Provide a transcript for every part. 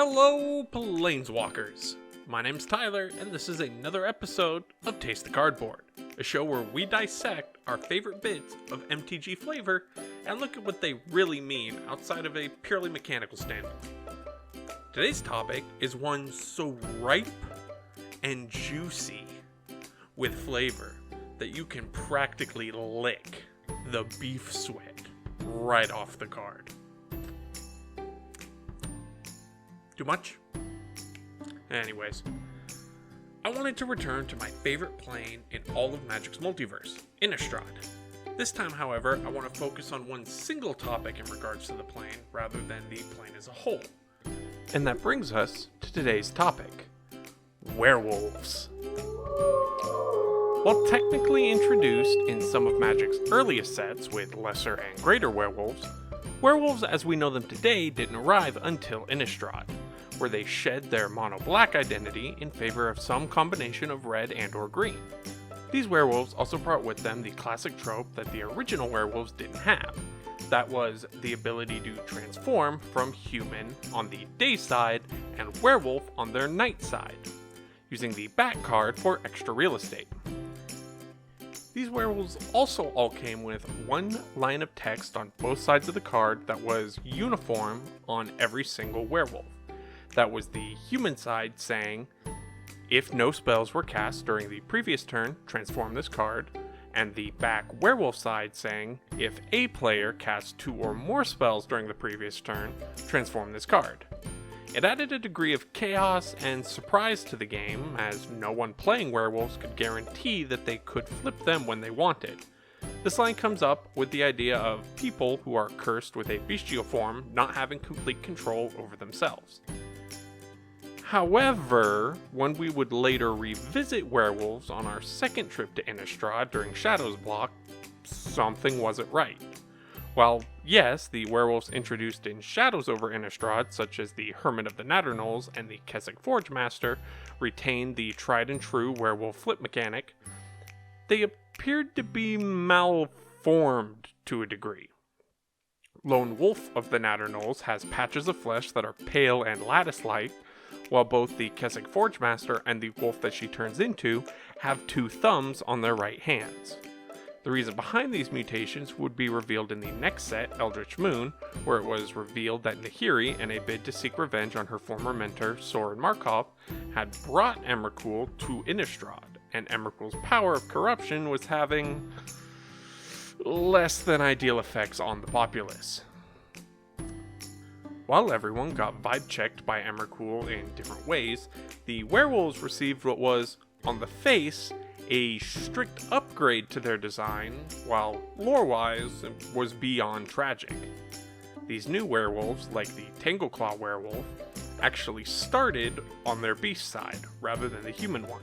Hello, Planeswalkers! My name's Tyler, and this is another episode of Taste the Cardboard, a show where we dissect our favorite bits of MTG flavor and look at what they really mean outside of a purely mechanical standpoint. Today's topic is one so ripe and juicy with flavor that you can practically lick the beef sweat right off the card. Too much? Anyways, I wanted to return to my favorite plane in all of Magic's multiverse, Innistrad. This time, however, I want to focus on one single topic in regards to the plane rather than the plane as a whole. And that brings us to today's topic, werewolves. While technically introduced in some of Magic's earliest sets with lesser and greater werewolves, werewolves as we know them today didn't arrive until Innistrad, where they shed their mono-black identity in favor of some combination of red and or green. These werewolves also brought with them the classic trope that the original werewolves didn't have. That was the ability to transform from human on the day side and werewolf on their night side, using the back card for extra real estate. These werewolves also all came with one line of text on both sides of the card that was uniform on every single werewolf. That was the human side saying, if no spells were cast during the previous turn, transform this card, and the back werewolf side saying, if a player casts 2 or more spells during the previous turn, transform this card. It added a degree of chaos and surprise to the game, as no one playing werewolves could guarantee that they could flip them when they wanted. This line comes up with the idea of people who are cursed with a bestial form not having complete control over themselves. However, when we would later revisit werewolves on our second trip to Innistrad during Shadow's block, something wasn't right. While, yes, the werewolves introduced in Shadows over Innistrad, such as the Hermit of the Natternolls and the Kessig Forgemaster, retained the tried and true werewolf flip mechanic, they appeared to be malformed to a degree. Lone Wolf of the Natternolls has patches of flesh that are pale and lattice-like, while both the Kessig Forgemaster and the wolf that she turns into have 2 thumbs on their right hands. The reason behind these mutations would be revealed in the next set, Eldritch Moon, where it was revealed that Nahiri, in a bid to seek revenge on her former mentor, Soren Markov, had brought Emrakul to Innistrad, and Emrakul's power of corruption was having less than ideal effects on the populace. While everyone got vibe checked by Emrakul in different ways, the werewolves received what was, on the face, a strict upgrade to their design, while lore-wise, it was beyond tragic. These new werewolves, like the Tangleclaw werewolf, actually started on their beast side, rather than the human one.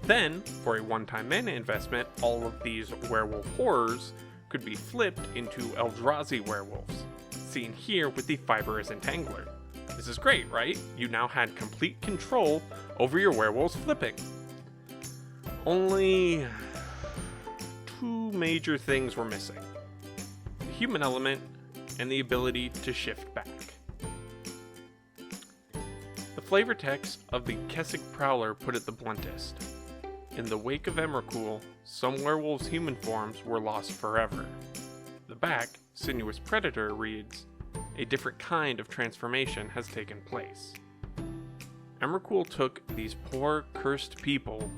Then, for a one-time mana investment, all of these werewolf horrors could be flipped into Eldrazi werewolves, seen here with the Fibrous Entangler. This is great, right? You now had complete control over your werewolves flipping. Only 2 major things were missing: the human element and the ability to shift back. The flavor text of the Kessig Prowler put it the bluntest. In the wake of Emrakul, some werewolves' human forms were lost forever. The back, Sinuous Predator, reads, a different kind of transformation has taken place. Emrakul took these poor, cursed people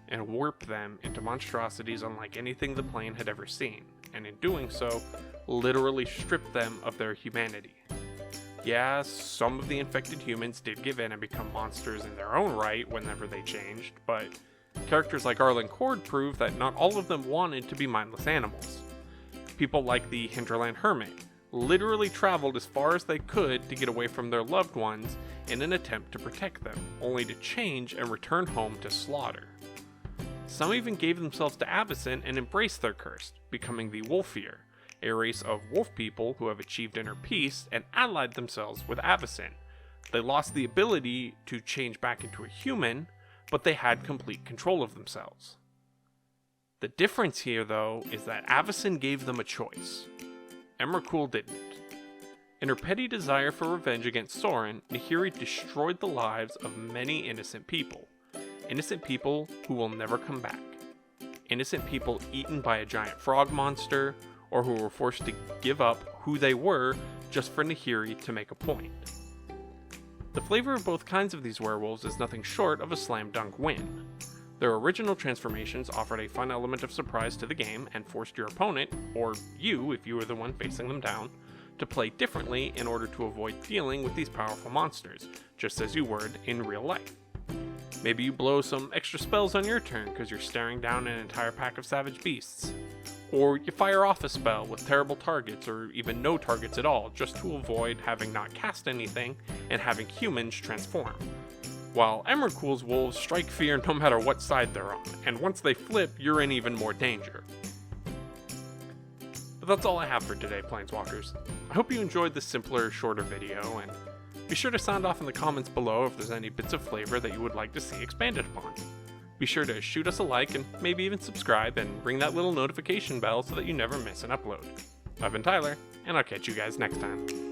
and warped them into monstrosities unlike anything the plane had ever seen, and in doing so, literally stripped them of their humanity. Yeah, some of the infected humans did give in and become monsters in their own right whenever they changed, but characters like Arlen Cord prove that not all of them wanted to be mindless animals. People like the Hinterland Hermit literally traveled as far as they could to get away from their loved ones in an attempt to protect them, only to change and return home to slaughter. Some even gave themselves to Avacyn and embraced their curse, becoming the Wolfir, a race of wolf people who have achieved inner peace and allied themselves with Avacyn. They lost the ability to change back into a human, but they had complete control of themselves. The difference here, though, is that Avacyn gave them a choice. Emrakul didn't. In her petty desire for revenge against Soren, Nahiri destroyed the lives of many innocent people. Innocent people who will never come back. Innocent people eaten by a giant frog monster, or who were forced to give up who they were just for Nahiri to make a point. The flavor of both kinds of these werewolves is nothing short of a slam dunk win. Their original transformations offered a fun element of surprise to the game and forced your opponent, or you if you were the one facing them down, to play differently in order to avoid dealing with these powerful monsters, just as you would in real life. Maybe you blow some extra spells on your turn because you're staring down an entire pack of savage beasts. Or you fire off a spell with terrible targets or even no targets at all just to avoid having not cast anything and having humans transform. While Emrakul's wolves strike fear no matter what side they're on, and once they flip, you're in even more danger. But that's all I have for today, Planeswalkers. I hope you enjoyed this simpler, shorter video, and be sure to sound off in the comments below if there's any bits of flavor that you would like to see expanded upon. Be sure to shoot us a like and maybe even subscribe and ring that little notification bell so that you never miss an upload. I've been Tyler, and I'll catch you guys next time.